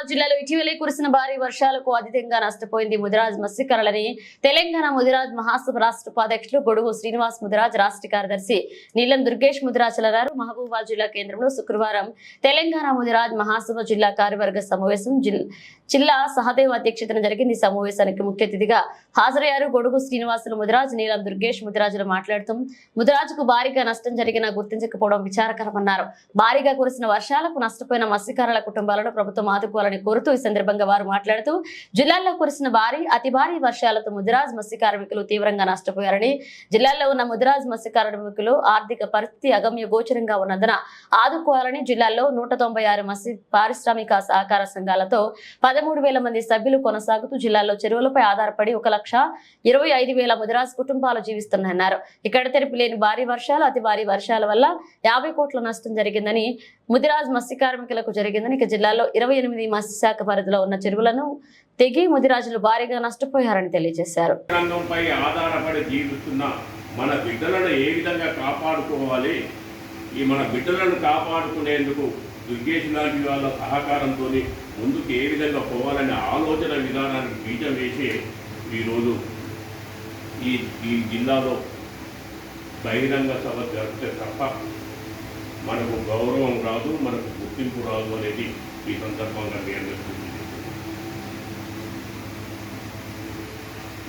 మహబూబాబాద్ జిల్లాలో ఇటీవలే కురిసిన భారీ వర్షాలకు అధికంగా నష్టపోయింది ముదిరాజ్ మత్స్యకారులని తెలంగాణ ముదిరాజ్ మహాసభ రాష్ట్ర ఉపాధ్యక్షులు గొడుగు శ్రీనివాస్ ముదిరాజ్, రాష్ట్ర కార్యదర్శి నీలం దుర్గేష్ ముదిరాజ్ అన్నారు. మహబూబాబాద్ జిల్లా కేంద్రంలో శుక్రవారం తెలంగాణ ముదిరాజ్ మహాసభ జిల్లా కార్యవర్గ సమావేశం జిల్లా సహదేవ్ అధ్యక్షతన జరిగింది. సమావేశానికి ముఖ్య అతిథిగా హాజరయ్యారు. గొడుగు శ్రీనివాసులు ముదిరాజ్, నీలం దుర్గేష్ ముదిరాజులు మాట్లాడుతూ ముదిరాజుకు భారీగా నష్టం జరిగినా గుర్తించకపోవడం విచారకరమన్నారు. భారీగా కురిసిన వర్షాలకు నష్టపోయిన మత్స్యకారుల కుటుంబాలను ప్రభుత్వం ఆదుకోవాలని కోరుతూ ఈ సందర్భంగా వారు మాట్లాడుతూ జిల్లాలో కురిసిన అతి భారీ వర్షాలతో ముదిరాజ్ మత్స్య కార్మికులు తీవ్రంగా నష్టపోయారని, జిల్లాలో ఉన్న ముదిరాజ్ మత్స్య కార్మికులు ఆర్థిక పరిస్థితి అగమ్య గోచరంగా ఉన్నందున ఆదుకోవాలని జిల్లాలో 196 మత్స్య పారిశ్రామిక సహకార సంఘాలతో 13,000 మంది సభ్యులు కొనసాగుతూ జిల్లాలో చెరువులపై ఆధారపడి 1,25,000 ముదిరాజ్ కుటుంబాలు జీవిస్తున్నాయన్నారు. ఇక్కడ తెరిపి లేని భారీ వర్షాలు, అతి భారీ వర్షాల వల్ల 50 కోట్ల నష్టం జరిగిందని, ముదిరాజ్ మత్స్య కార్మికులకు జరిగిందని, ఇక జిల్లాలో 28 మత్స్య శాఖ పరిధిలో ఉన్న చెరువులను తెగి ముదిరాజులు భారీగా నష్టపోయారని తెలియజేశారు. ఆధారపడి జీవిస్తున్న మన బిడ్డలను ఏ విధంగా కాపాడుకోవాలి, ఈ మన బిడ్డలను కాపాడుకునేందుకు దుర్గేష్ లాంటి వాళ్ళ సహకారంతో ముందుకు ఏ విధంగా పోవాలనే ఆలోచన విధానానికి బీజం వేసి ఈరోజు ఈ జిల్లాలో బహిరంగ సభ జరిగితే తప్ప మనకు గౌరవం రాదు, మనకు గుర్తింపు రాదు అనేది ఈ సందర్భంగా నిర్ణయిస్తుంది.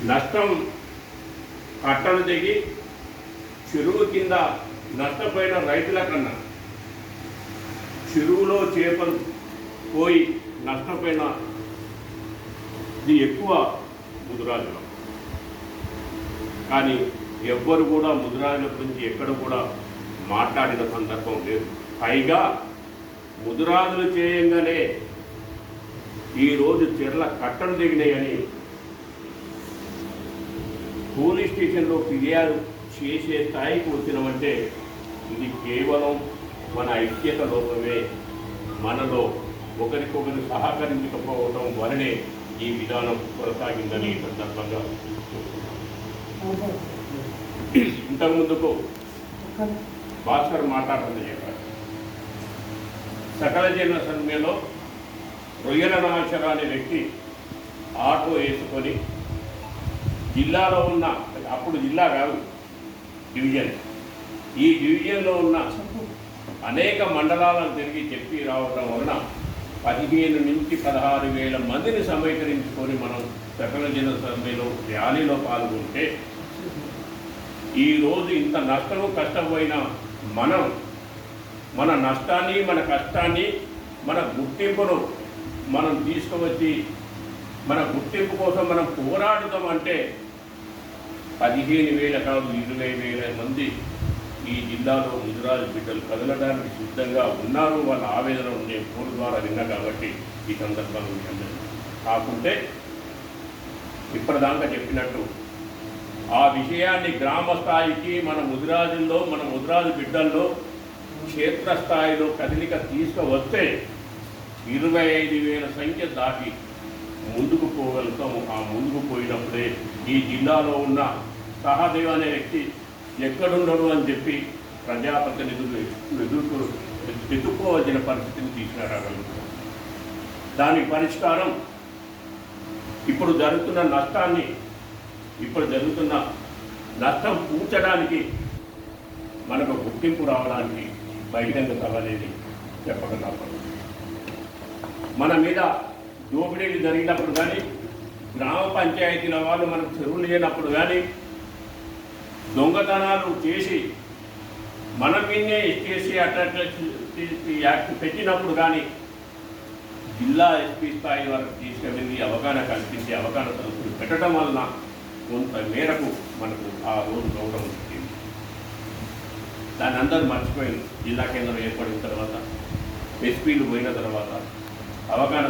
నష్టం కట్టలు దిగి చెరువు కింద నష్టపోయిన రైతుల కన్నా చెరువులో చేపలు పోయి నష్టపోయిన ఇది ఎక్కువ ముదిరాజులు. కానీ ఎవ్వరు కూడా ముదిరాజుల గురించి ఎక్కడ కూడా మాట్లాడిన సందర్భం లేదు. పైగా ముదిరాజులు చేయంగానే ఈరోజు చెర్ల కట్టలు దిగినాయని పోలీస్ స్టేషన్లో ఫిర్యాదు చేసే స్థాయికి వచ్చినామంటే ఇది కేవలం మన ఐక్యత లోపమే, మనలో ఒకరికొకరు సహకరించకపోవడం వలనే ఈ విధానం కొనసాగిందని ఈ సందర్భంగా ఇంతకుముందుకు భాస్కర్ మాట్లాడుతుంది చెప్పారు. సకల జన సమ్మెలో రొయ్యల నాగేశ్వర అనే వ్యక్తి ఆటో వేసుకొని జిల్లాలో ఉన్న, అప్పుడు జిల్లా కాదు డివిజన్, ఈ డివిజన్లో ఉన్న అనేక మండలాలను తిరిగి చెప్పి రావడం వలన 15 నుంచి 16,000 మందిని సమీకరించుకొని మనం సకల జన సమ్మెలో ర్యాలీలో పాల్గొంటే ఈరోజు ఇంత నష్టము కష్టపోయిన మనం మన నష్టాన్ని, మన కష్టాన్ని, మన గుర్తింపును మనం తీసుకువచ్చి మన గుర్తింపు కోసం మనం పోరాడుతామంటే 15,000 కాదు 20,000 మంది ఈ జిల్లాలో ముదిరాజు బిడ్డలు కదలడానికి సిద్ధంగా ఉన్నారు. వాళ్ళ ఆవేదన ఉండే ఫోన్ ద్వారా విన్నా కాబట్టి ఈ సందర్భంగా కాకుంటే ఇప్పటిదాకా చెప్పినట్టు ఆ విషయాన్ని గ్రామ స్థాయికి మన ముదిరాజుల్లో, మన ముదిరాజు బిడ్డల్లో క్షేత్రస్థాయిలో కదలిక తీసుకువస్తే 25,000 సంఖ్య దాటి ముందుకు పోగలుగుతాము. ఆ ముందుకు పోయినప్పుడే ఈ జిల్లాలో ఉన్న సహదేవ్ అనే వ్యక్తి ఎక్కడుండడు అని చెప్పి ప్రజాప్రతినిధులు ఎదుర్కోవాల్సిన పరిస్థితిని తీసుకురాగలుగుతాం. దానికి పరిష్కారం ఇప్పుడు జరుగుతున్న నష్టం పూడ్చడానికి మనకు గుర్తింపు రావడానికి బహిరంగ సభ అనేది చెప్పగలం. మన మీద దోపిడీలు జరిగినప్పుడు కానీ, గ్రామ పంచాయతీల వాళ్ళు మనకు చెరువులు లేనప్పుడు కానీ, దొంగతనాలు చేసి మన మీదే ఎస్టీఎస్సీ అట్రాసిటీ యాక్ట్ పెట్టినప్పుడు కానీ జిల్లా ఎస్పీ స్థాయి వరకు తీసుకెళ్ళి అవగాహన కల్పించి అవగాహన తలుపులు పెట్టడం వలన కొంత మేరకు మనకు ఆ రోజు గౌరవం వచ్చింది. దాన్ని అందరూ మర్చిపోయింది. జిల్లా కేంద్రం ఏర్పడిన తర్వాత, ఎస్పీలు పోయిన తర్వాత అవగాహన